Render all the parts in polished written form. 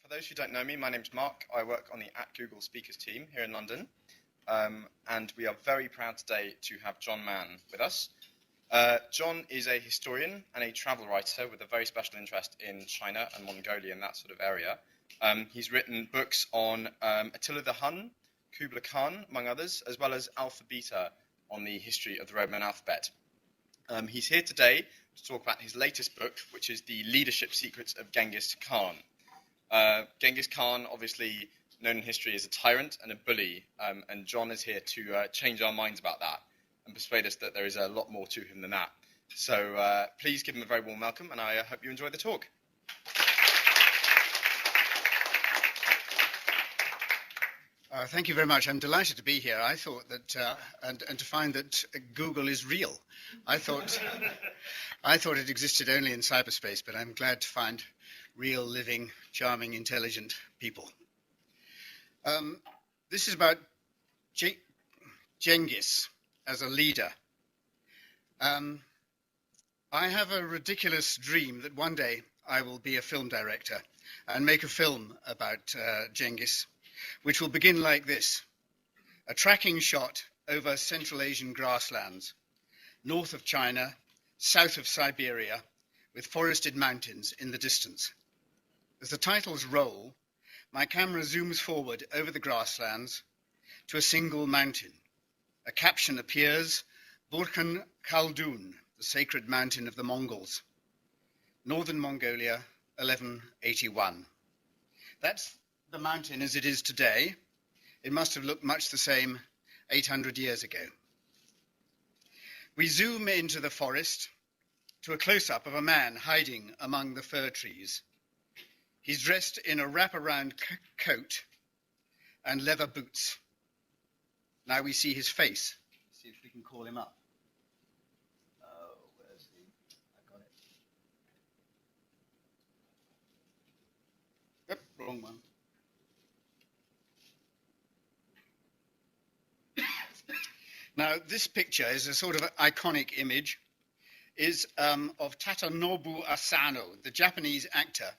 For those who don't know me, my name's Mark. I work on the @Google speakers team here in London. And we are very proud today to have John Mann with us. John is a historian and a travel writer with a very special interest in China and Mongolia and that sort of area. He's written books on Attila the Hun, Kublai Khan, among others, as well as Alphabeta on the history of the Roman alphabet. He's here today to talk about his latest book, which is The Leadership Secrets of Genghis Khan. Genghis Khan, obviously known in history as a tyrant and a bully, and John is here to change our minds about that and persuade us that there is a lot more to him than that. So please give him a very warm welcome, and I hope you enjoy the talk. Thank you very much. I'm delighted to be here. I thought that, and to find that Google is real. I thought it existed only in cyberspace, but I'm glad to find real, living, charming, intelligent people. This is about Genghis as a leader. I have a ridiculous dream that one day I will be a film director and make a film about Genghis, which will begin like this: a tracking shot over Central Asian grasslands, north of China, south of Siberia, with forested mountains in the distance. As the titles roll, my camera zooms forward over the grasslands to a single mountain. A caption appears: Burkhan Khaldun, the sacred mountain of the Mongols, northern Mongolia, 1181. That's the mountain as it is today. It must have looked much the same 800 years ago. We zoom into the forest to a close-up of a man hiding among the fir trees. He's dressed in a wraparound coat and leather boots. Now we see his face. Let's see if we can call him up. Oh, where's he? I got it. Yep, wrong one. Now, this picture is a sort of iconic image, is of Tadanobu Asano, the Japanese actor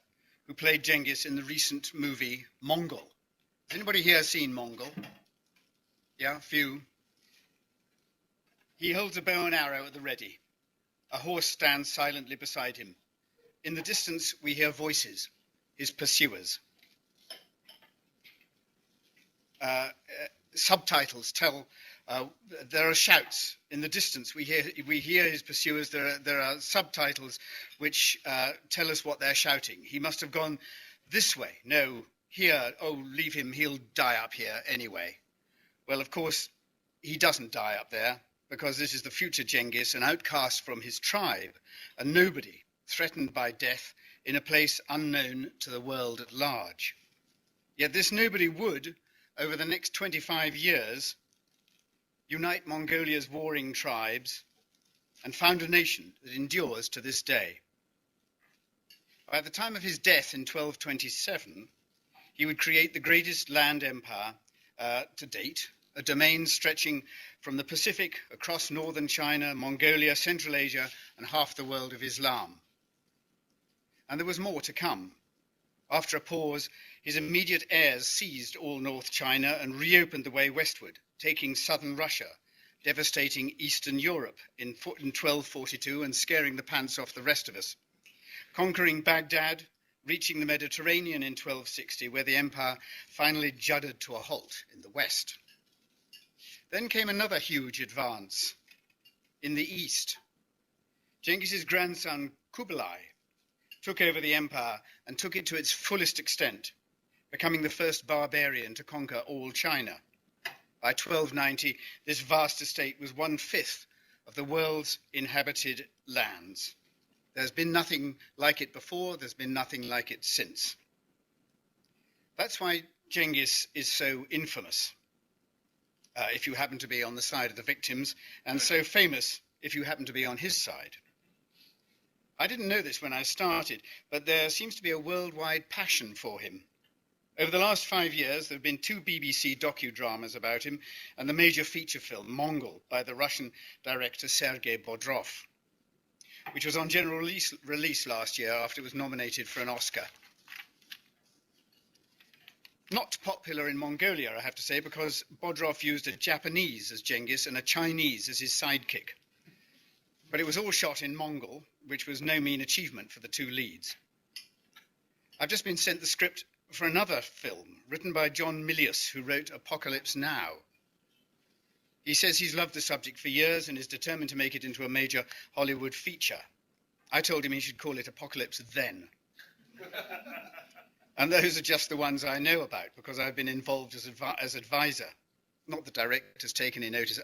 who played Genghis in the recent movie Mongol. Has anybody here seen Mongol? Yeah, a few. He holds a bow and arrow at the ready. A horse stands silently beside him. In the distance, we hear voices, his pursuers. Subtitles tell. There are shouts in the distance. We hear his pursuers. There are subtitles which tell us what they're shouting. He must have gone this way. No, here. Oh, leave him. He'll die up here anyway. Well, of course, he doesn't die up there, because this is the future Genghis, an outcast from his tribe, a nobody, threatened by death in a place unknown to the world at large. Yet this nobody would, over the next 25 years, unite Mongolia's warring tribes and found a nation that endures to this day. By the time of his death in 1227, he would create the greatest land empire to date, a domain stretching from the Pacific across northern China, Mongolia, Central Asia, and half the world of Islam. And there was more to come. After a pause, his immediate heirs seized all North China and reopened the way westward, taking southern Russia, devastating Eastern Europe in 1242 and scaring the pants off the rest of us, conquering Baghdad, reaching the Mediterranean in 1260, where the empire finally juddered to a halt in the west. Then came another huge advance in the east. Genghis's grandson Kublai took over the empire and took it to its fullest extent, becoming the first barbarian to conquer all China. By 1290, this vast estate was 1/5 of the world's inhabited lands. There's been nothing like it before, there's been nothing like it since. That's why Genghis is so infamous, if you happen to be on the side of the victims, and so famous if you happen to be on his side. I didn't know this when I started, but there seems to be a worldwide passion for him. Over the last 5 years, there have been 2 BBC docudramas about him and the major feature film, Mongol, by the Russian director Sergei Bodrov, which was on general release last year after it was nominated for an Oscar. Not popular in Mongolia, I have to say, because Bodrov used a Japanese as Genghis and a Chinese as his sidekick. But it was all shot in Mongol, which was no mean achievement for the two leads. I've just been sent the script for another film written by John Milius, who wrote Apocalypse Now. He says he's loved the subject for years and is determined to make it into a major Hollywood feature. I told him he should call it Apocalypse Then. And those are just the ones I know about, because I've been involved as advisor. Not the director's taken any notice.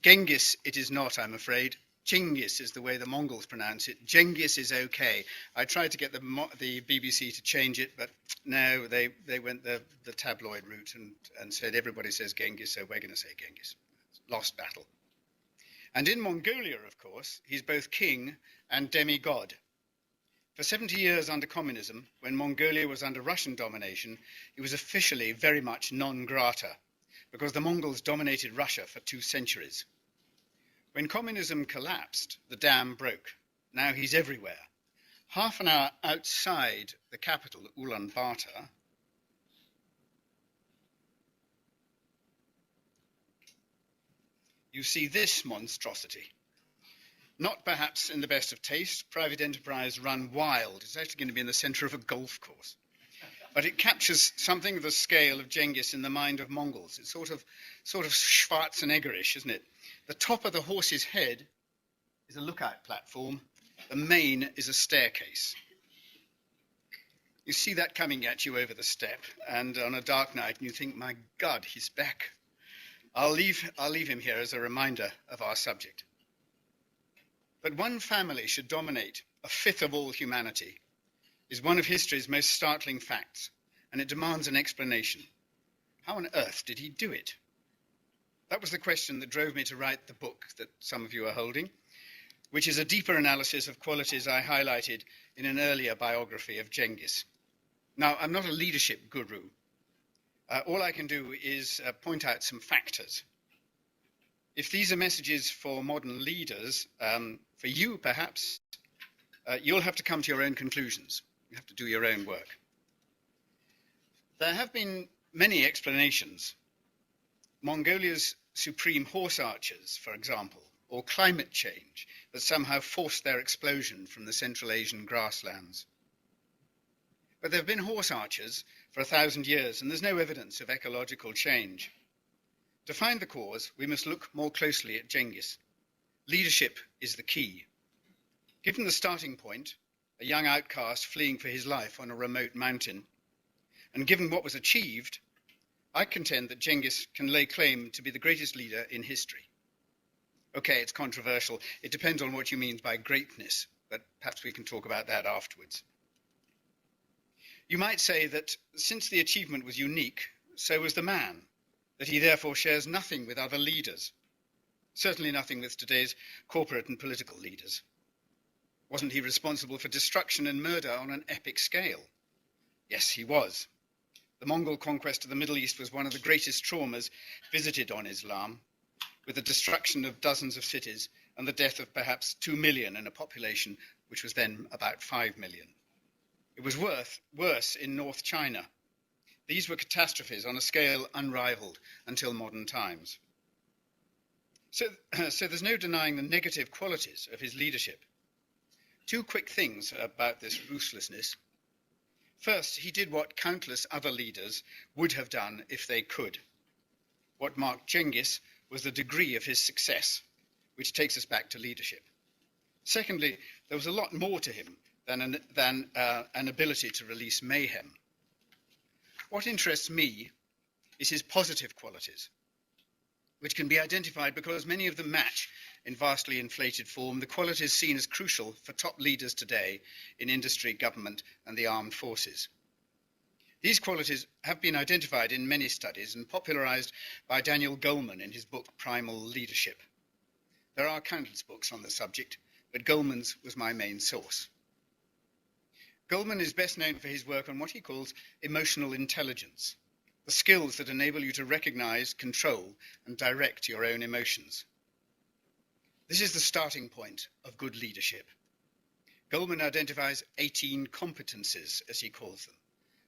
Genghis it is not, I'm afraid. Genghis is the way the Mongols pronounce it. Genghis is okay. I tried to get the BBC to change it, but no, they went the tabloid route and said everybody says Genghis, so we're going to say Genghis. Lost battle. And in Mongolia, of course, he's both king and demigod. For 70 years under communism, when Mongolia was under Russian domination, he was officially very much non grata, because the Mongols dominated Russia for 2 centuries. When communism collapsed, the dam broke. Now he's everywhere. Half an hour outside the capital, Ulaanbaatar, you see this monstrosity. Not perhaps in the best of taste, private enterprise run wild. It's actually going to be in the centre of a golf course. But it captures something of the scale of Genghis in the mind of Mongols. It's sort of Schwarzeneggerish, isn't it? The top of the horse's head is a lookout platform. The mane is a staircase. You see that coming at you over the steppe, and on a dark night, and you think, my God, he's back. I'll leave him here as a reminder of our subject. But one family should dominate a fifth of all humanity is one of history's most startling facts, and it demands an explanation. How on earth did he do it? That was the question that drove me to write the book that some of you are holding, which is a deeper analysis of qualities I highlighted in an earlier biography of Genghis. Now, I'm not a leadership guru. All I can do is point out some factors. If these are messages for modern leaders, for you perhaps, you'll have to come to your own conclusions. You have to do your own work. There have been many explanations. Mongolia's supreme horse archers, for example, or climate change that somehow forced their explosion from the Central Asian grasslands. But there have been horse archers for 1,000 years, and there's no evidence of ecological change. To find the cause, we must look more closely at Genghis. Leadership is the key. Given the starting point, a young outcast fleeing for his life on a remote mountain, and given what was achieved, I contend that Genghis can lay claim to be the greatest leader in history. Okay, it's controversial. It depends on what you mean by greatness, but perhaps we can talk about that afterwards. You might say that since the achievement was unique, so was the man, that he therefore shares nothing with other leaders, certainly nothing with today's corporate and political leaders. Wasn't he responsible for destruction and murder on an epic scale? Yes, he was. The Mongol conquest of the Middle East was one of the greatest traumas visited on Islam, with the destruction of dozens of cities and the death of perhaps 2 million in a population which was then about 5 million. It was worse in North China. These were catastrophes on a scale unrivaled until modern times. So there's no denying the negative qualities of his leadership. 2 quick things about this ruthlessness. First, he did what countless other leaders would have done if they could. What marked Genghis was the degree of his success, which takes us back to leadership. Secondly, there was a lot more to him than an ability to release mayhem. What interests me is his positive qualities, which can be identified because many of them match, in vastly inflated form, the qualities seen as crucial for top leaders today in industry, government, and the armed forces. These qualities have been identified in many studies and popularized by Daniel Goleman in his book Primal Leadership. There are countless books on the subject, but Goleman's was my main source. Goleman is best known for his work on what he calls emotional intelligence, the skills that enable you to recognize, control, and direct your own emotions. This is the starting point of good leadership. Goleman identifies 18 competencies, as he calls them,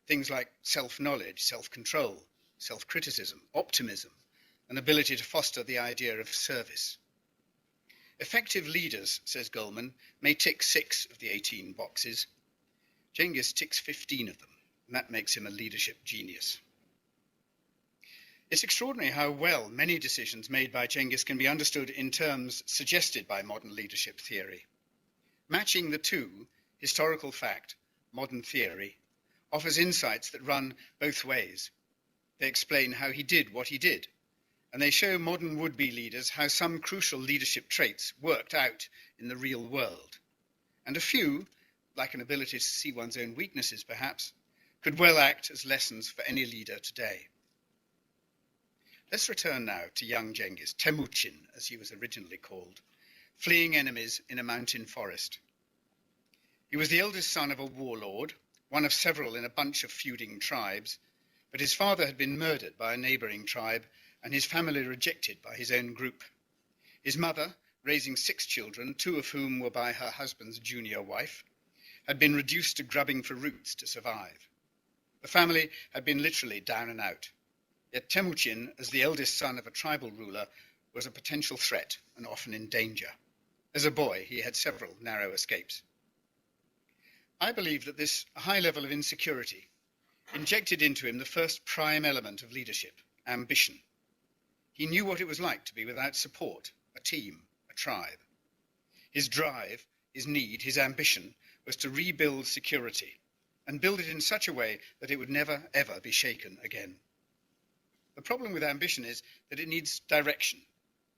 things like self-knowledge, self-control, self-criticism, optimism, an ability to foster the idea of service. Effective leaders, says Goldman, may tick 6 of the 18 boxes. Genghis ticks 15 of them, and that makes him a leadership genius. It's extraordinary how well many decisions made by Genghis can be understood in terms suggested by modern leadership theory. Matching the two, historical fact, modern theory, offers insights that run both ways. They explain how he did what he did, and they show modern would-be leaders how some crucial leadership traits worked out in the real world. And a few, like an ability to see one's own weaknesses perhaps, could well act as lessons for any leader today. Let's return now to young Genghis, Temujin, as he was originally called, fleeing enemies in a mountain forest. He was the eldest son of a warlord, one of several in a bunch of feuding tribes, but his father had been murdered by a neighbouring tribe and his family rejected by his own group. His mother, raising 6 children, 2 of whom were by her husband's junior wife, had been reduced to grubbing for roots to survive. The family had been literally down and out. Yet Temujin, as the eldest son of a tribal ruler, was a potential threat and often in danger. As a boy, he had several narrow escapes. I believe that this high level of insecurity injected into him the first prime element of leadership, ambition. He knew what it was like to be without support, a team, a tribe. His drive, his need, his ambition was to rebuild security and build it in such a way that it would never, ever be shaken again. The problem with ambition is that it needs direction,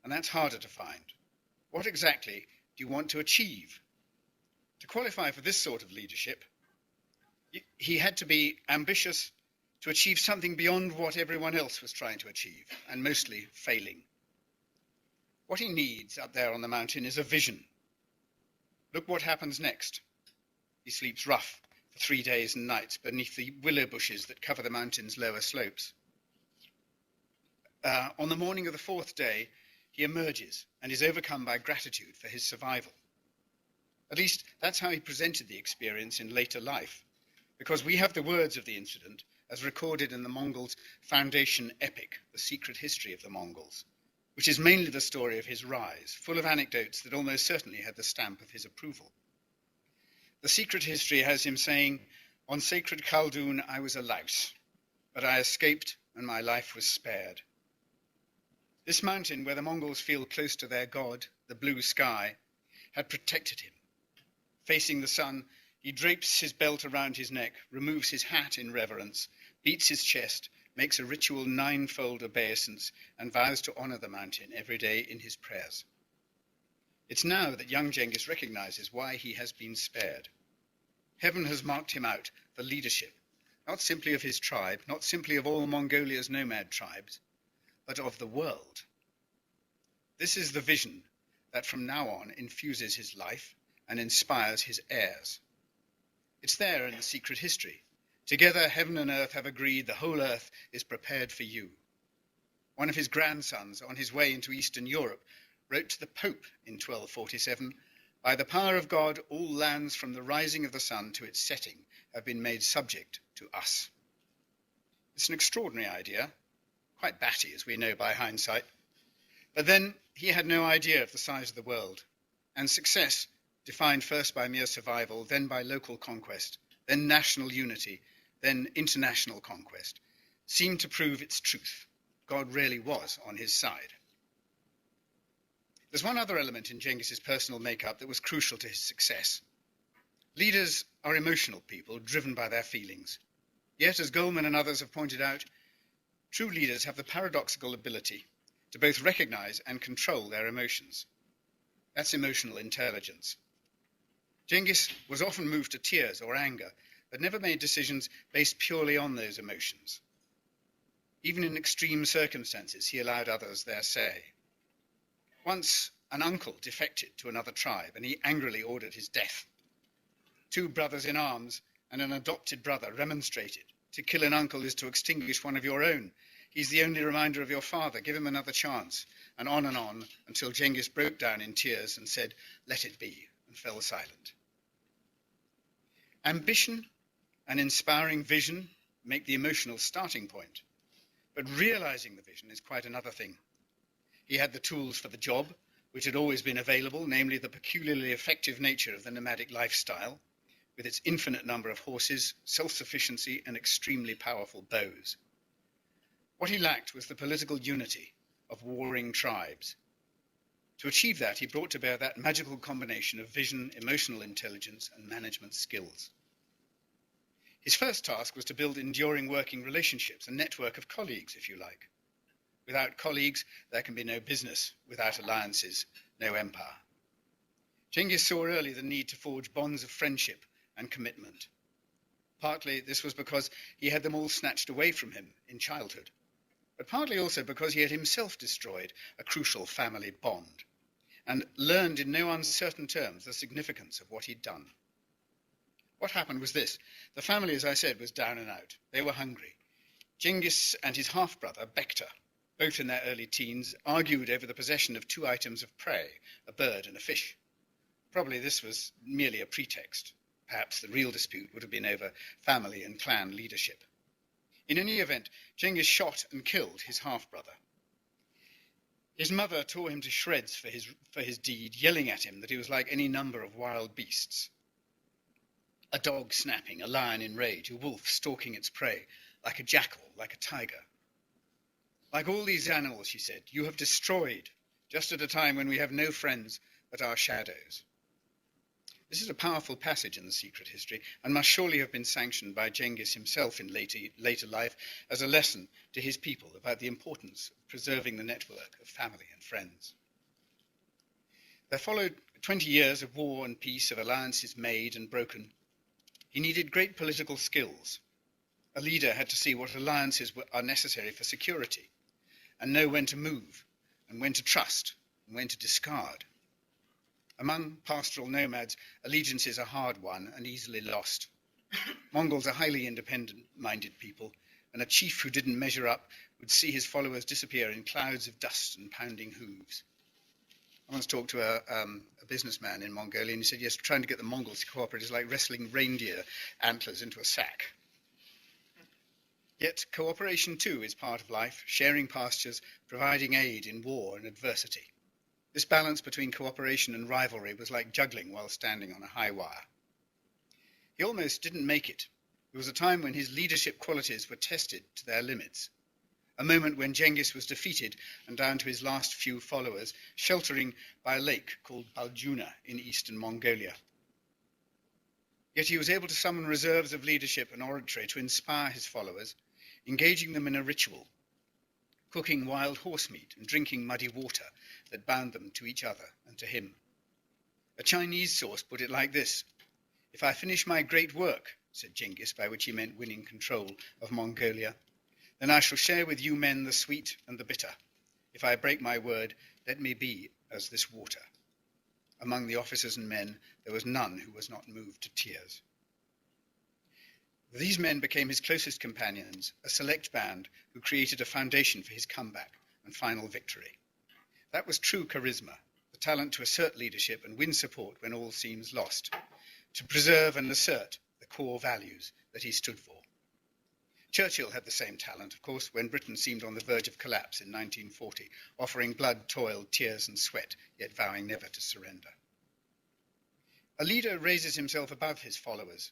and that's harder to find. What exactly do you want to achieve? To qualify for this sort of leadership, he had to be ambitious to achieve something beyond what everyone else was trying to achieve, and mostly failing. What he needs up there on the mountain is a vision. Look what happens next. He sleeps rough for 3 days and nights beneath the willow bushes that cover the mountain's lower slopes. On the morning of the 4th day, he emerges and is overcome by gratitude for his survival. At least, that's how he presented the experience in later life, because we have the words of the incident as recorded in the Mongols' foundation epic, The Secret History of the Mongols, which is mainly the story of his rise, full of anecdotes that almost certainly had the stamp of his approval. The Secret History has him saying, "On sacred Khaldoon I was a louse, but I escaped and my life was spared." This mountain, where the Mongols feel close to their god, the blue sky, had protected him. Facing the sun, he drapes his belt around his neck, removes his hat in reverence, beats his chest, makes a ritual 9-fold obeisance, and vows to honour the mountain every day in his prayers. It's now that young Genghis recognises why he has been spared. Heaven has marked him out for leadership, not simply of his tribe, not simply of all Mongolia's nomad tribes, but of the world. This is the vision that from now on infuses his life and inspires his heirs. It's there in the Secret History. Together heaven and earth have agreed the whole earth is prepared for you. One of his grandsons, on his way into Eastern Europe, wrote to the Pope in 1247, "By the power of God, all lands from the rising of the sun to its setting have been made subject to us." It's an extraordinary idea, quite batty, as we know by hindsight. But then he had no idea of the size of the world, and success, defined first by mere survival, then by local conquest, then national unity, then international conquest, seemed to prove its truth. God really was on his side. There's one other element in Genghis's personal makeup that was crucial to his success. Leaders are emotional people, driven by their feelings. Yet, as Goldman and others have pointed out, true leaders have the paradoxical ability to both recognize and control their emotions. That's emotional intelligence. Genghis was often moved to tears or anger, but never made decisions based purely on those emotions. Even in extreme circumstances, he allowed others their say. Once, an uncle defected to another tribe, and he angrily ordered his death. 2 brothers in arms and an adopted brother remonstrated. To kill an uncle is to extinguish one of your own. He's the only reminder of your father. Give him another chance. And on, until Genghis broke down in tears and said, "Let it be," and fell silent. Ambition, an inspiring vision, make the emotional starting point. But realizing the vision is quite another thing. He had the tools for the job, which had always been available, namely the peculiarly effective nature of the nomadic lifestyle, with its infinite number of horses, self-sufficiency, and extremely powerful bows. What he lacked was the political unity of warring tribes. To achieve that, he brought to bear that magical combination of vision, emotional intelligence, and management skills. His first task was to build enduring working relationships, a network of colleagues, if you like. Without colleagues, there can be no business. Without alliances, no empire. Genghis saw early the need to forge bonds of friendship and commitment. Partly this was because he had them all snatched away from him in childhood, but partly also because he had himself destroyed a crucial family bond and learned in no uncertain terms the significance of what he'd done. What happened was this. The family, as I said, was down and out. They were hungry. Genghis and his half-brother, Bekta, both in their early teens, argued over the possession of two items of prey, a bird and a fish. Probably this was merely a pretext. Perhaps the real dispute would have been over family and clan leadership. In any event, Genghis shot and killed his half-brother. His mother tore him to shreds for his deed, yelling at him that he was like any number of wild beasts. A dog snapping, a lion in rage, a wolf stalking its prey, like a jackal, like a tiger. Like all these animals, she said, you have destroyed, just at a time when we have no friends but our shadows. This is a powerful passage in the secret history and must surely have been sanctioned by Genghis himself in later life as a lesson to his people about the importance of preserving the network of family and friends. There followed 20 years of war and peace, of alliances made and broken. He needed great political skills. A leader had to see what alliances are necessary for security and know when to move and when to trust and when to discard. Among pastoral nomads, allegiance is a hard one and easily lost. Mongols are highly independent-minded people, and a chief who didn't measure up would see his followers disappear in clouds of dust and pounding hooves. I once talked to a businessman in Mongolia, and he said, yes, trying to get the Mongols to cooperate is like wrestling reindeer antlers into a sack. Yet cooperation too is part of life, sharing pastures, providing aid in war and adversity. This balance between cooperation and rivalry was like juggling while standing on a high wire. He almost didn't make it. There was a time when his leadership qualities were tested to their limits, a moment when Genghis was defeated and down to his last few followers, sheltering by a lake called Baljuna in eastern Mongolia. Yet he was able to summon reserves of leadership and oratory to inspire his followers, engaging them in a ritual, cooking wild horse meat and drinking muddy water that bound them to each other and to him. A Chinese source put it like this: "If I finish my great work," said Genghis, by which he meant winning control of Mongolia, "then I shall share with you men the sweet and the bitter. If I break my word, let me be as this water." Among the officers and men, there was none who was not moved to tears. These men became his closest companions, a select band who created a foundation for his comeback and final victory. That was true charisma, the talent to assert leadership and win support when all seems lost, to preserve and assert the core values that he stood for. Churchill had the same talent, of course, when Britain seemed on the verge of collapse in 1940, offering blood, toil, tears and sweat, yet vowing never to surrender. A leader raises himself above his followers,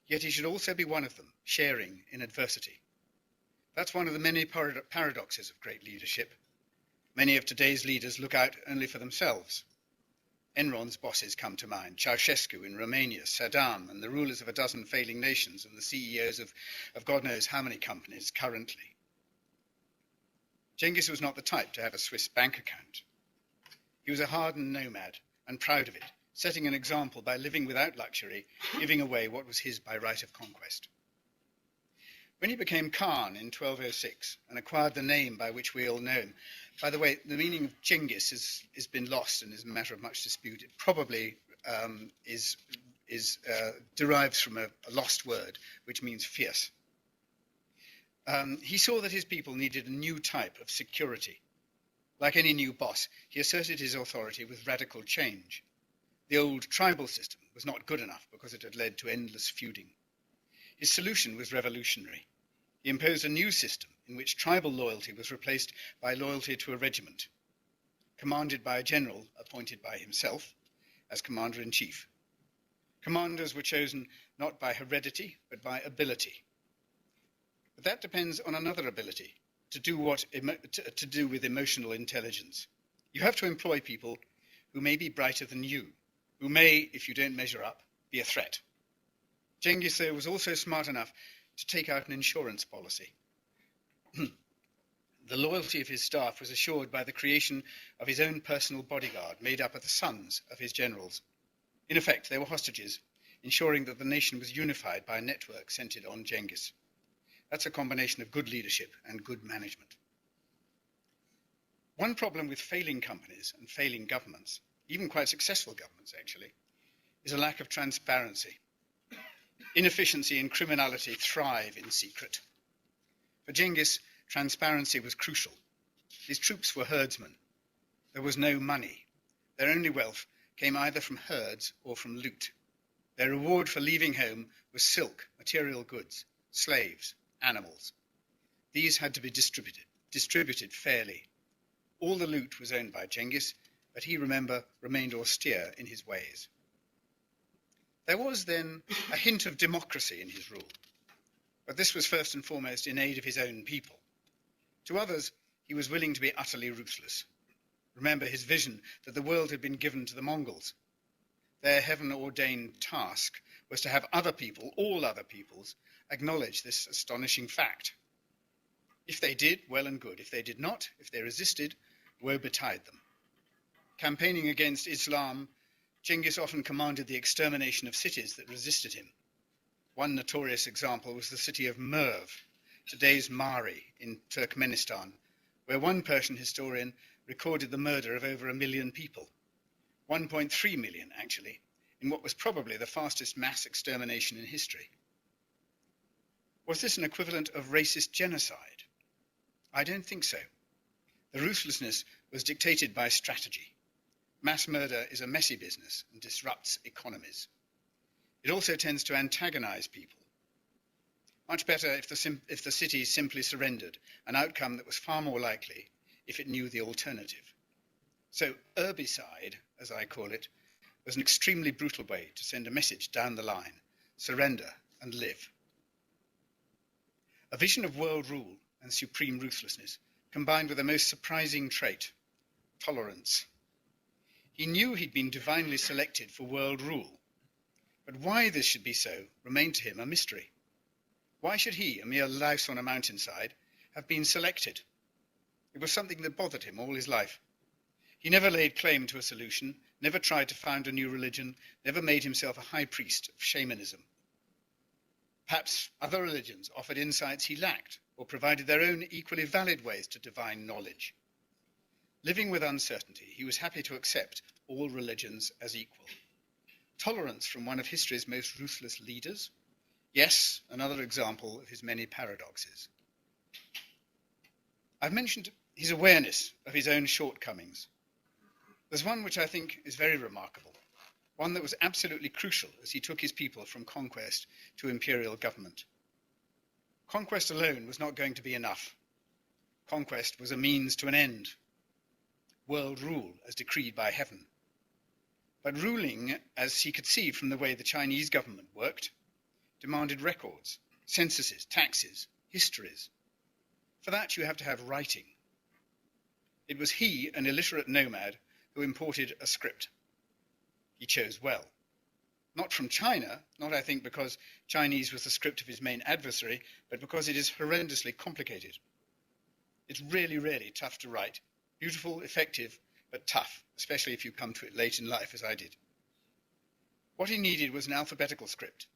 yet he should also be one of them, sharing in adversity. That's one of the many paradoxes of great leadership. Many of today's leaders look out only for themselves. Enron's bosses come to mind, Ceausescu in Romania, Saddam, and the rulers of a dozen failing nations, and the CEOs of God knows how many companies currently. Genghis was not the type to have a Swiss bank account. He was a hardened nomad, and proud of it, setting an example by living without luxury, giving away what was his by right of conquest. When he became Khan in 1206 and acquired the name by which we all know him, by the way, the meaning of Genghis has been lost and is a matter of much dispute. It probably derives from a lost word, which means fierce. He saw that his people needed a new type of security. Like any new boss, he asserted his authority with radical change. The old tribal system was not good enough because it had led to endless feuding. His solution was revolutionary. He imposed a new system in which tribal loyalty was replaced by loyalty to a regiment, commanded by a general appointed by himself as commander-in-chief. Commanders were chosen not by heredity, but by ability. But that depends on another ability, to do with emotional intelligence. You have to employ people who may be brighter than you, who may, if you don't measure up, be a threat. Genghis, though, was also smart enough to take out an insurance policy. The loyalty of his staff was assured by the creation of his own personal bodyguard, made up of the sons of his generals. In effect, they were hostages, ensuring that the nation was unified by a network centered on Genghis. That's a combination of good leadership and good management. One problem with failing companies and failing governments, even quite successful governments actually, is a lack of transparency. Inefficiency and criminality thrive in secret. For Genghis, transparency was crucial. His troops were herdsmen. There was no money. Their only wealth came either from herds or from loot. Their reward for leaving home was silk, material goods, slaves, animals. These had to be distributed fairly. All the loot was owned by Genghis, but he, remember, remained austere in his ways. There was then a hint of democracy in his rule, but this was first and foremost in aid of his own people. To others, he was willing to be utterly ruthless. Remember his vision that the world had been given to the Mongols. Their heaven-ordained task was to have other people, all other peoples, acknowledge this astonishing fact. If they did, well and good. If they did not, if they resisted, woe betide them. Campaigning against Islam, Genghis often commanded the extermination of cities that resisted him. One notorious example was the city of Merv, today's Mari in Turkmenistan, where one Persian historian recorded the murder of over 1 million people. 1.3 million, actually, in what was probably the fastest mass extermination in history. Was this an equivalent of racist genocide? I don't think so. The ruthlessness was dictated by strategy. Mass murder is a messy business and disrupts economies. It also tends to antagonize people. Much better if the city simply surrendered, an outcome that was far more likely if it knew the alternative. So herbicide, as I call it, was an extremely brutal way to send a message down the line: surrender and live. A vision of world rule and supreme ruthlessness combined with a most surprising trait: tolerance. He knew he'd been divinely selected for world rule, but why this should be so remained to him a mystery. Why should he, a mere louse on a mountainside, have been selected? It was something that bothered him all his life. He never laid claim to a solution, never tried to found a new religion, never made himself a high priest of shamanism. Perhaps other religions offered insights he lacked, or provided their own equally valid ways to divine knowledge. Living with uncertainty, he was happy to accept all religions as equal. Tolerance from one of history's most ruthless leaders? Yes, another example of his many paradoxes. I've mentioned his awareness of his own shortcomings. There's one which I think is very remarkable, one that was absolutely crucial as he took his people from conquest to imperial government. Conquest alone was not going to be enough. Conquest was a means to an end. World rule as decreed by heaven. But ruling, as he could see from the way the Chinese government worked, demanded records, censuses, taxes, histories. For that you have to have writing. It was he, an illiterate nomad, who imported a script. He chose well. Not from China, not I think because Chinese was the script of his main adversary, but because it is horrendously complicated. It's really, really tough to write. Beautiful, effective, but tough, especially if you come to it late in life as I did. What he needed was an alphabetical script,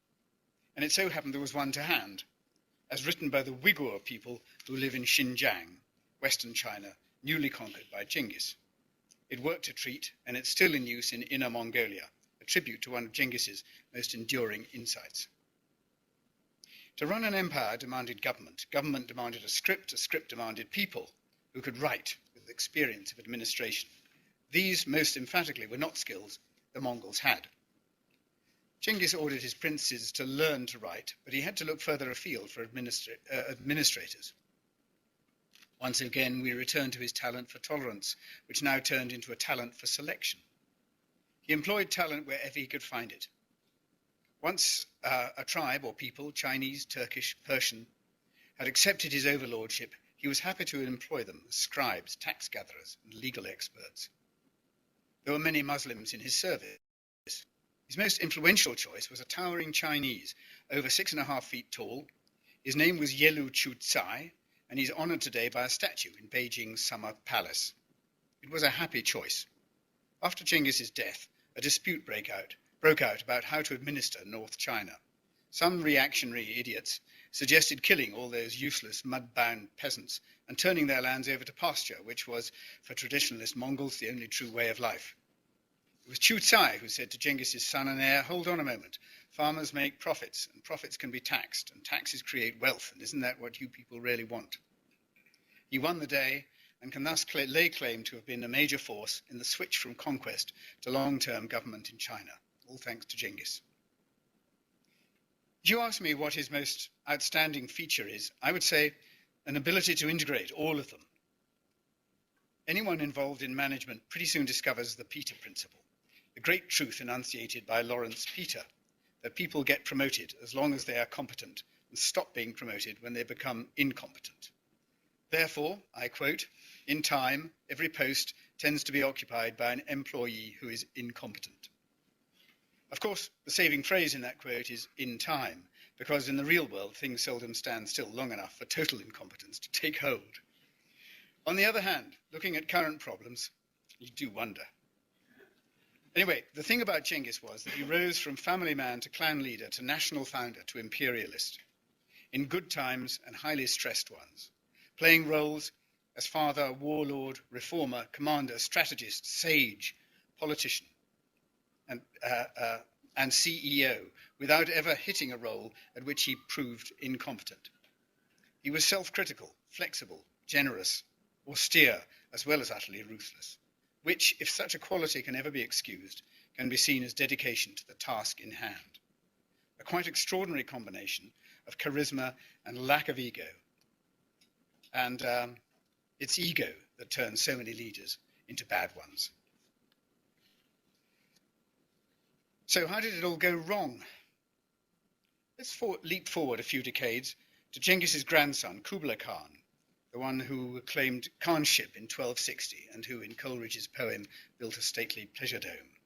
and it so happened there was one to hand, as written by the Uyghur people who live in Xinjiang, Western China, newly conquered by Genghis. It worked a treat, and it's still in use in Inner Mongolia, a tribute to one of Genghis's most enduring insights. To run an empire demanded government. Government demanded a script demanded people who could write with experience of administration. These, most emphatically, were not skills the Mongols had. Genghis ordered his princes to learn to write, but he had to look further afield for administrators. Once again, we return to his talent for tolerance, which now turned into a talent for selection. He employed talent wherever he could find it. Once a tribe or people, Chinese, Turkish, Persian, had accepted his overlordship, he was happy to employ them as scribes, tax gatherers, and legal experts. There were many Muslims in his service. His most influential choice was a towering Chinese, over 6.5 feet tall. His name was Yelu Chucai, and he's honored today by a statue in Beijing's Summer Palace. It was a happy choice. After Genghis's death, a dispute broke out about how to administer North China. Some reactionary idiots suggested killing all those useless, mud-bound peasants and turning their lands over to pasture, which was, for traditionalist Mongols, the only true way of life. It was Chucai who said to Genghis's son and heir, "Hold on a moment. Farmers make profits, and profits can be taxed, and taxes create wealth, and isn't that what you people really want?" He won the day, and can thus lay claim to have been a major force in the switch from conquest to long-term government in China, all thanks to Genghis. If you ask me what his most outstanding feature is, I would say an ability to integrate all of them. Anyone involved in management pretty soon discovers the Peter principle, the great truth enunciated by Lawrence Peter, that people get promoted as long as they are competent and stop being promoted when they become incompetent. Therefore, I quote, "In time, every post tends to be occupied by an employee who is incompetent." Of course, the saving phrase in that quote is "in time," because in the real world, things seldom stand still long enough for total incompetence to take hold. On the other hand, looking at current problems, you do wonder. Anyway, the thing about Genghis was that he rose from family man to clan leader to national founder to imperialist, in good times and highly stressed ones, playing roles as father, warlord, reformer, commander, strategist, sage, politician, and CEO, without ever hitting a role at which he proved incompetent. He was self-critical, flexible, generous, austere, as well as utterly ruthless, which, if such a quality can ever be excused, can be seen as dedication to the task in hand. A quite extraordinary combination of charisma and lack of ego. And it's ego that turns so many leaders into bad ones. So how did it all go wrong? Let's leap forward a few decades to Genghis's grandson, Kublai Khan, the one who claimed Khanship in 1260 and who, in Coleridge's poem, built a stately pleasure dome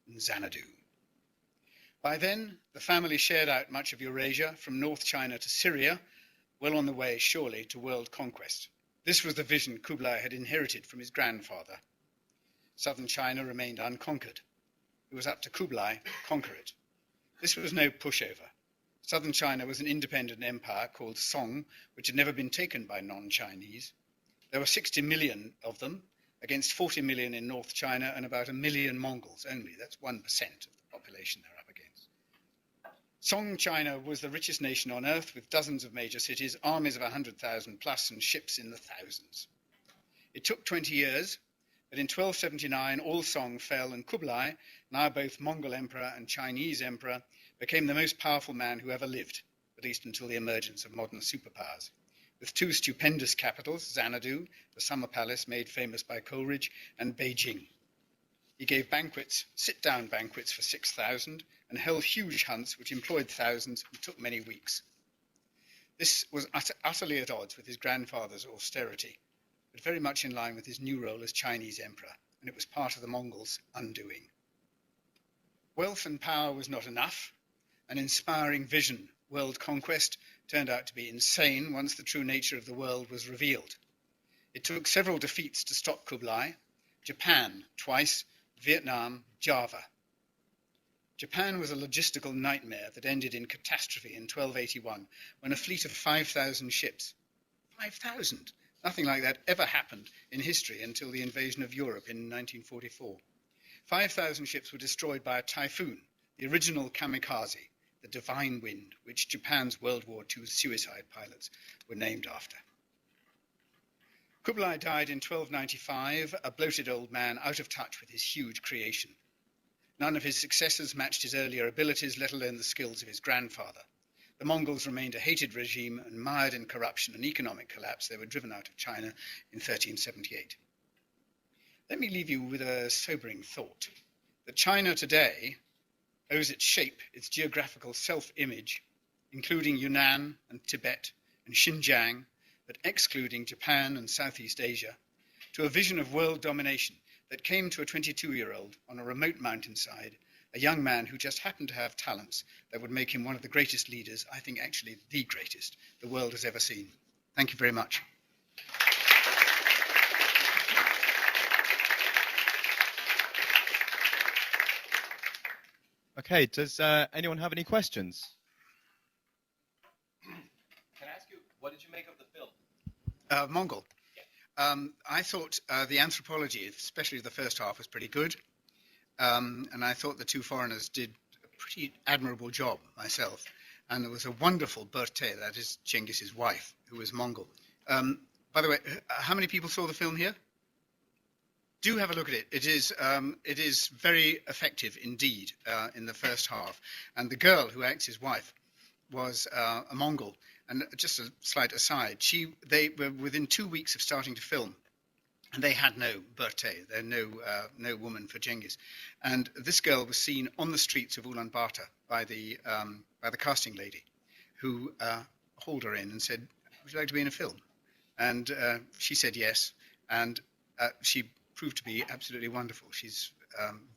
in Xanadu. By then, the family shared out much of Eurasia, from North China to Syria, well on the way, surely, to world conquest. This was the vision Kublai had inherited from his grandfather. Southern China remained unconquered. It was up to Kublai to conquer it. This was no pushover. Southern China was an independent empire called Song, which had never been taken by non-Chinese. There were 60 million of them, against 40 million in North China and about 1 million Mongols only. That's 1% of the population they're up against. Song China was the richest nation on earth, with dozens of major cities, armies of 100,000 plus, and ships in the thousands. It took 20 years, but in 1279 all Song fell, and Kublai, now both Mongol Emperor and Chinese Emperor, became the most powerful man who ever lived, at least until the emergence of modern superpowers. With two stupendous capitals, Xanadu, the summer palace made famous by Coleridge, and Beijing. He gave banquets, sit-down banquets for 6,000, and held huge hunts which employed thousands and took many weeks. This was utterly at odds with his grandfather's austerity, but very much in line with his new role as Chinese emperor, and it was part of the Mongols' undoing. Wealth and power was not enough. An inspiring vision, world conquest, turned out to be insane once the true nature of the world was revealed. It took several defeats to stop Kublai: Japan twice, Vietnam, Java. Japan was a logistical nightmare that ended in catastrophe in 1281, when a fleet of 5,000 ships, 5,000, nothing like that ever happened in history until the invasion of Europe in 1944. 5,000 ships were destroyed by a typhoon, the original kamikaze, the divine wind, which Japan's World War II suicide pilots were named after. Kublai died in 1295, a bloated old man out of touch with his huge creation. None of his successors matched his earlier abilities, let alone the skills of his grandfather. The Mongols remained a hated regime and mired in corruption and economic collapse. They were driven out of China in 1378. Let me leave you with a sobering thought, that China today owes its shape, its geographical self-image, including Yunnan and Tibet and Xinjiang, but excluding Japan and Southeast Asia, to a vision of world domination that came to a 22-year-old on a remote mountainside, a young man who just happened to have talents that would make him one of the greatest leaders, I think actually the greatest, the world has ever seen. Thank you very much. Okay, does anyone have any questions? Can I ask you, what did you make of the film? Mongol. I thought the anthropology, especially the first half, was pretty good. And I thought the two foreigners did a pretty admirable job myself. And there was a wonderful Berthe, that is Genghis's wife, who was Mongol. By the way, how many people saw the film here? Do have a look at it. It is very effective indeed in the first half. And the girl who acts his wife was a Mongol. And just a slight aside, they were within 2 weeks of starting to film, and they had no Berthe, no woman for Genghis. And this girl was seen on the streets of Ulaanbaatar by the casting lady, who hauled her in and said, "Would you like to be in a film?" And she said yes, and she proved to be absolutely wonderful. She's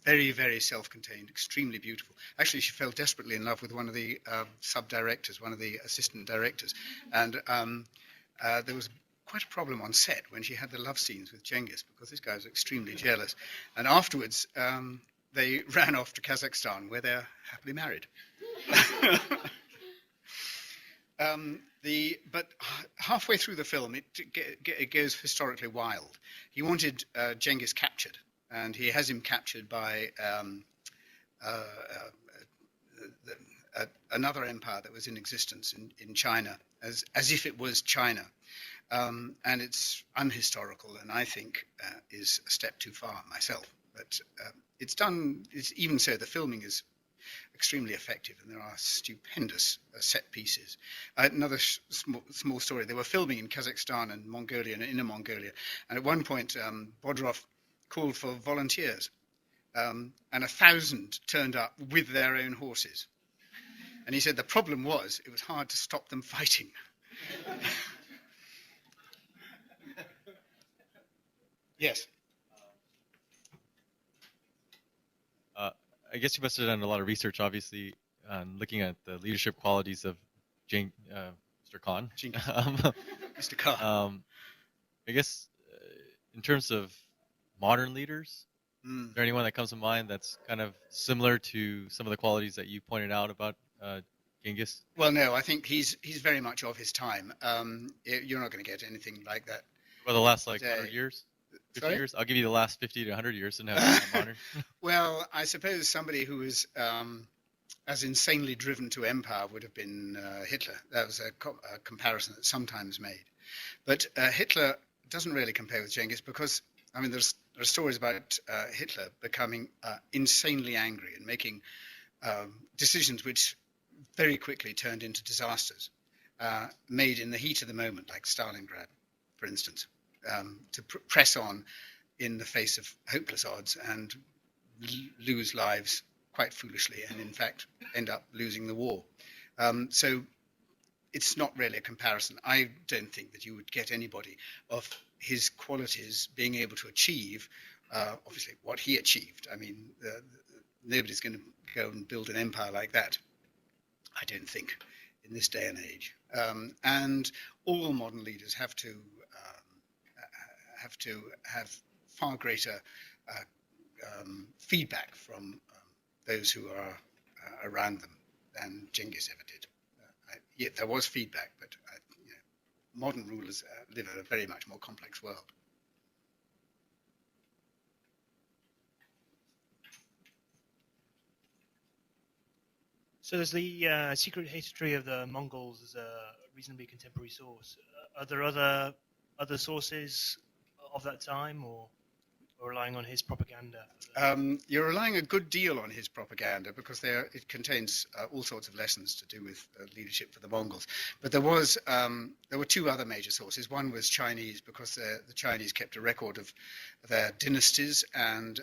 very, very self-contained, extremely beautiful. Actually, she fell desperately in love with one of the sub-directors, one of the assistant directors. And there was quite a problem on set when she had the love scenes with Genghis, because this guy was extremely jealous. And afterwards, they ran off to Kazakhstan, where they're happily married. But halfway through the film, it goes historically wild. He wanted Genghis captured, and he has him captured by another empire that was in existence in China, as if it was China. And it's unhistorical, and I think is a step too far myself. But it's even so, the filming is extremely effective, and there are stupendous set pieces. Another small story: they were filming in Kazakhstan and Mongolia and Inner Mongolia, and at one point Bodrov called for volunteers, and 1,000 turned up with their own horses. And he said the problem was it was hard to stop them fighting. Yes. I guess you must have done a lot of research, obviously, looking at the leadership qualities of Mr. Khan. Mr. Khan. I guess in terms of modern leaders, is there anyone that comes to mind that's kind of similar to some of the qualities that you pointed out about Genghis? Well, no, I think he's very much of his time. You're not going to get anything like that. Well, the last 100 years? 50 Sorry? years? I'll give you the last 50 to 100 years and have modern. Well, I suppose somebody who was as insanely driven to empire would have been Hitler. That was a comparison that's sometimes made. But Hitler doesn't really compare with Genghis, because, I mean, there are stories about Hitler becoming insanely angry and making decisions which very quickly turned into disasters, made in the heat of the moment, like Stalingrad, for instance, to press on in the face of hopeless odds and lose lives quite foolishly, and in fact end up losing the war. So it's not really a comparison. I don't think that you would get anybody of his qualities being able to achieve, obviously, what he achieved. I mean, nobody's going to go and build an empire like that, I don't think, in this day and age. And all modern leaders have to have far greater feedback from those who are around them than Genghis ever did. Yet there was feedback, but modern rulers live in a very much more complex world. So there's the secret history of the Mongols as a reasonably contemporary source. Are there other sources of that time, or? or relying on his propaganda? You're relying a good deal on his propaganda because it contains all sorts of lessons to do with leadership for the Mongols. But there were two other major sources. One was Chinese, because the Chinese kept a record of their dynasties, and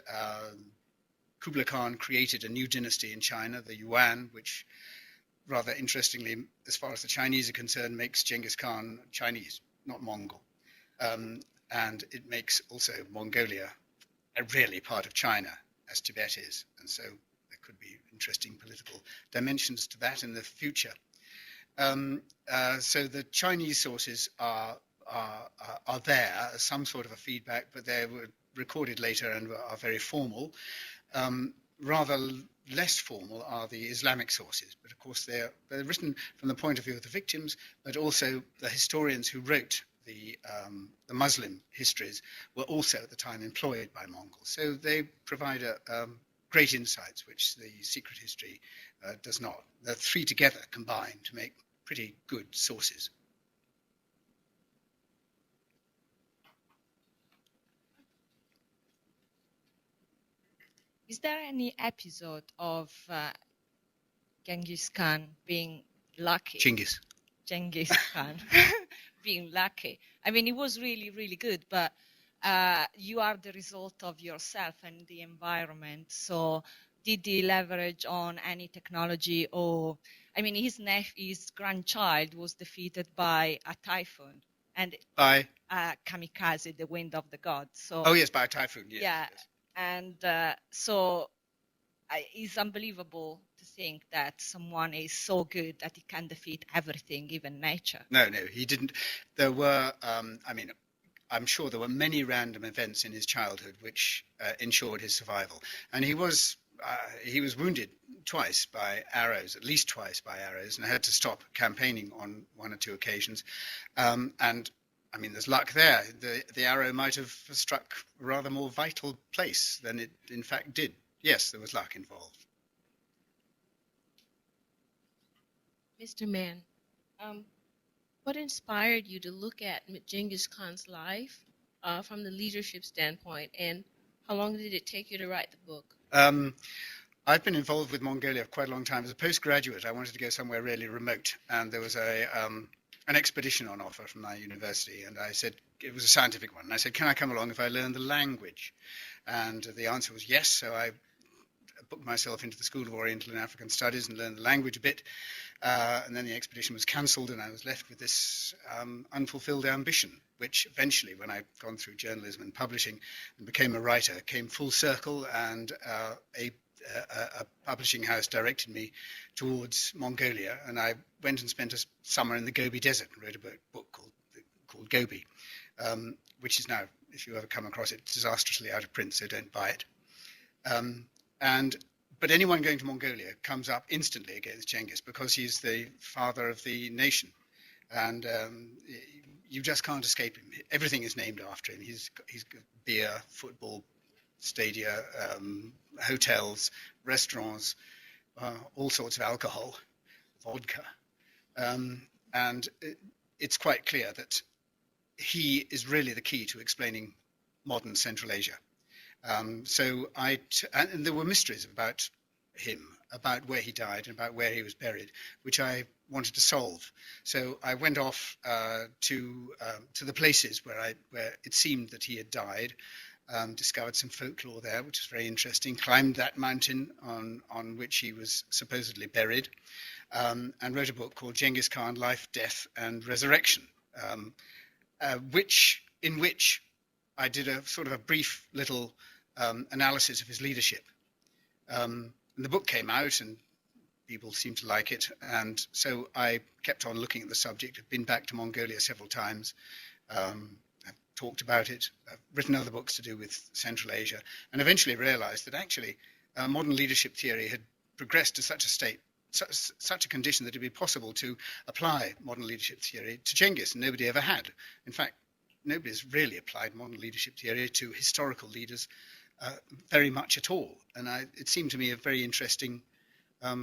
Kublai Khan created a new dynasty in China, the Yuan, which, rather interestingly, as far as the Chinese are concerned, makes Genghis Khan Chinese, not Mongol. And it makes also Mongolia really part of China, as Tibet is. And so there could be interesting political dimensions to that in the future. So the Chinese sources are there as some sort of a feedback, but they were recorded later and are very formal. Rather less formal are the Islamic sources, but of course they're written from the point of view of the victims, but also the historians who wrote the Muslim histories were also at the time employed by Mongols. So they provide great insights, which the secret history does not. The three together combine to make pretty good sources. Is there any episode of Genghis Khan being lucky? Genghis Khan being lucky. I mean, it was really, really good, but you are the result of yourself and the environment. So did he leverage on any technology, or, I mean, his grandchild was defeated by a typhoon and by kamikaze, the wind of the gods. So oh yes, by a typhoon. Yes, yeah, yes. And so it's unbelievable to think that someone is so good that he can defeat everything, even nature. No, he didn't. There were, I mean, I'm sure there were many random events in his childhood which ensured his survival. And he was wounded twice by arrows, at least twice by arrows, and had to stop campaigning on one or two occasions. And I mean, there's luck there. The arrow might have struck a rather more vital place than it in fact did. Yes, there was luck involved. Mr. Mann, what inspired you to look at Genghis Khan's life from the leadership standpoint, and how long did it take you to write the book? I've been involved with Mongolia for quite a long time. As a postgraduate, I wanted to go somewhere really remote, and there was an expedition on offer from my university, and I said, it was a scientific one, and I said, can I come along if I learn the language? And the answer was yes, so I booked myself into the School of Oriental and African Studies and learned the language a bit, and then the expedition was cancelled, and I was left with this unfulfilled ambition, which eventually, when I'd gone through journalism and publishing and became a writer, came full circle, and a publishing house directed me towards Mongolia, and I went and spent a summer in the Gobi Desert and wrote a book called Gobi, which is now, if you ever come across it, disastrously out of print, so don't buy it. But anyone going to Mongolia comes up instantly against Genghis because he's the father of the nation, and you just can't escape him. Everything is named after him. He's got beer, football, stadia, hotels, restaurants, all sorts of alcohol, vodka, and it's quite clear that he is really the key to explaining modern Central Asia. And there were mysteries about him, about where he died and about where he was buried, which I wanted to solve. So I went off to the places where it seemed that he had died, discovered some folklore there, which was very interesting, climbed that mountain on which he was supposedly buried, and wrote a book called Genghis Khan, Life, Death and Resurrection, in which I did a sort of a brief little analysis of his leadership. And the book came out and people seemed to like it, and so I kept on looking at the subject. I've been back to Mongolia several times. I've talked about it. I've written other books to do with Central Asia, and eventually realized that actually modern leadership theory had progressed to such a state, such a condition that it'd be possible to apply modern leadership theory to Genghis, and nobody ever had. In fact, nobody's really applied modern leadership theory to historical leaders very much at all. And it seemed to me a very interesting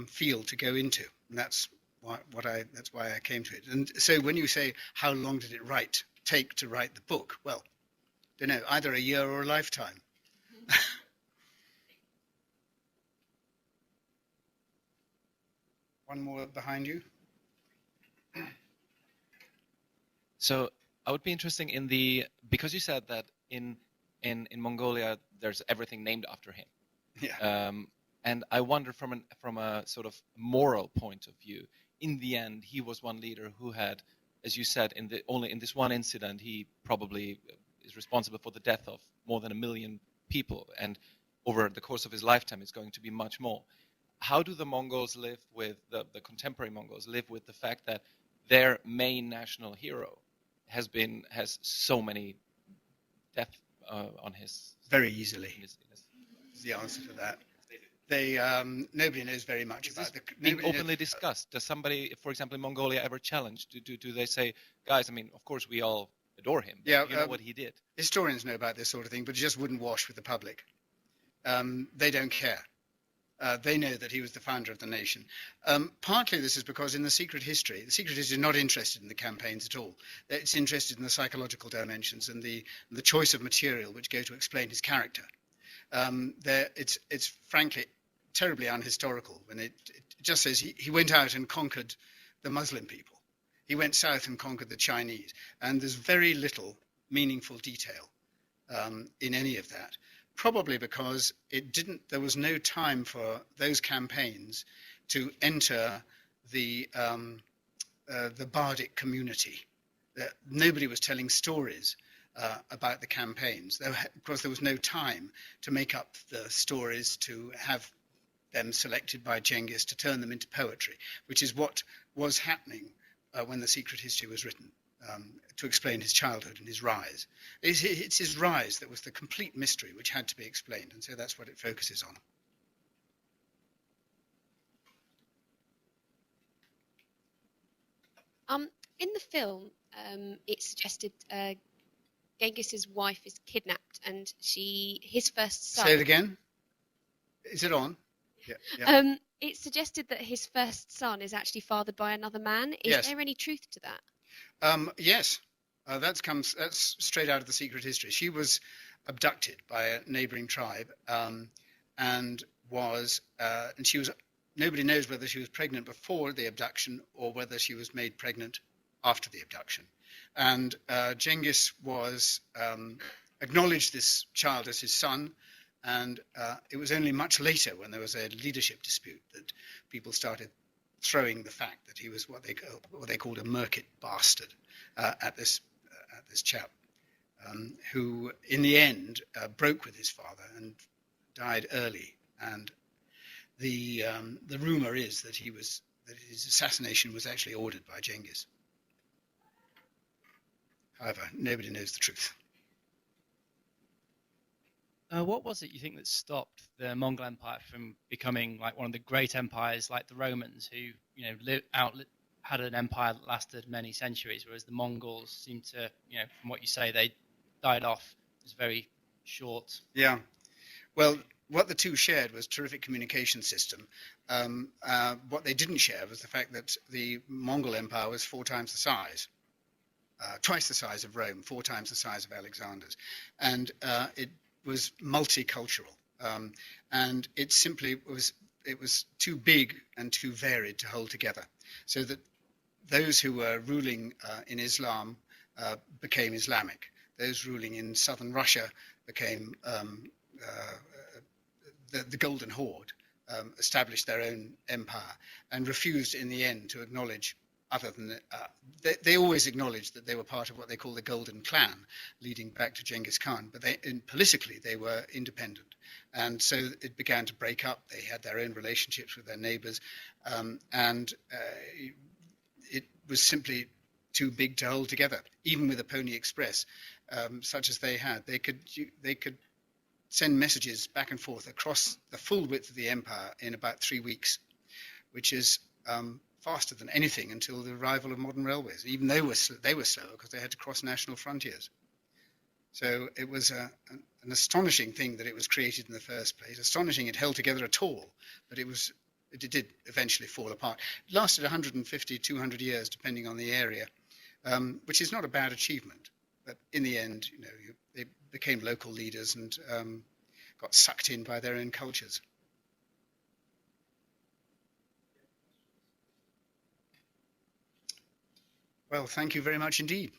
field to go into, and that's why I came to it. And so when you say how long did it take to write the book, well, I don't know, either a year or a lifetime. One more behind you. So I would be interested in because you said that in Mongolia there's everything named after him. Yeah. And I wonder from a sort of moral point of view, in the end, he was one leader who had, as you said, only in this one incident, he probably is responsible for the death of more than 1 million people, and over the course of his lifetime, it's going to be much more. How do the Mongols live with the contemporary Mongols live with the fact that their main national hero has so many deaths on his very easily? Is the answer to that. Nobody knows very much about it. Being openly discussed. Does somebody, for example, in Mongolia, ever challenge? Do they say, guys? I mean, of course, we all adore him. But you know what he did. Historians know about this sort of thing, but it just wouldn't wash with the public. They don't care. They know that he was the founder of the nation. Partly this is because in the secret history is not interested in the campaigns at all. It's interested in the psychological dimensions and the choice of material which go to explain his character. It's frankly terribly unhistorical when it just says he went out and conquered the Muslim people. He went south and conquered the Chinese. And there's very little meaningful detail in any of that. Probably because there was no time for those campaigns to enter the bardic community. Nobody was telling stories about the campaigns. Of course, there was no time to make up the stories, to have them selected by Genghis, to turn them into poetry, which is what was happening when the secret history was written. To explain his childhood and his rise. It's his rise that was the complete mystery which had to be explained, and so that's what it focuses on. In the film, it's suggested Genghis's wife is kidnapped, and his first son. Say it again. Is it on? Yeah. It's suggested that his first son is actually fathered by another man. Yes. Is there any truth to that? Yes, that's straight out of the secret history. She was abducted by a neighbouring tribe, and she was. Nobody knows whether she was pregnant before the abduction or whether she was made pregnant after the abduction. And Genghis acknowledged this child as his son, and it was only much later, when there was a leadership dispute, that people started throwing the fact that he was what they called a merkit bastard at this chap, who in the end broke with his father and died early. And the rumor is that his assassination was actually ordered by Genghis. However, nobody knows the truth. What was it you think that stopped the Mongol Empire from becoming like one of the great empires, like the Romans, who had an empire that lasted many centuries, whereas the Mongols seem to, from what you say, they died off. It was very short. Yeah. Well, what the two shared was terrific communication system. What they didn't share was the fact that the Mongol Empire was 4 times the size. Twice the size of Rome, 4 times the size of Alexander's. And it was multicultural, and it was too big and too varied to hold together, so that those who were ruling in Islam became Islamic. Those ruling in southern Russia became the Golden Horde, established their own empire, and refused in the end to acknowledge. Other than they always acknowledged that they were part of what they call the Golden Clan, leading back to Genghis Khan. But politically, they were independent, and so it began to break up. They had their own relationships with their neighbours, and it was simply too big to hold together. Even with a Pony Express, such as they had, they could send messages back and forth across the full width of the empire in about 3 weeks, which is faster than anything until the arrival of modern railways. Even they were slower because they had to cross national frontiers. So it was an astonishing thing that it was created in the first place. Astonishing it held together at all, but it did eventually fall apart. It lasted 150, 200 years, depending on the area, which is not a bad achievement. But in the end, they became local leaders and got sucked in by their own cultures. Well, thank you very much indeed.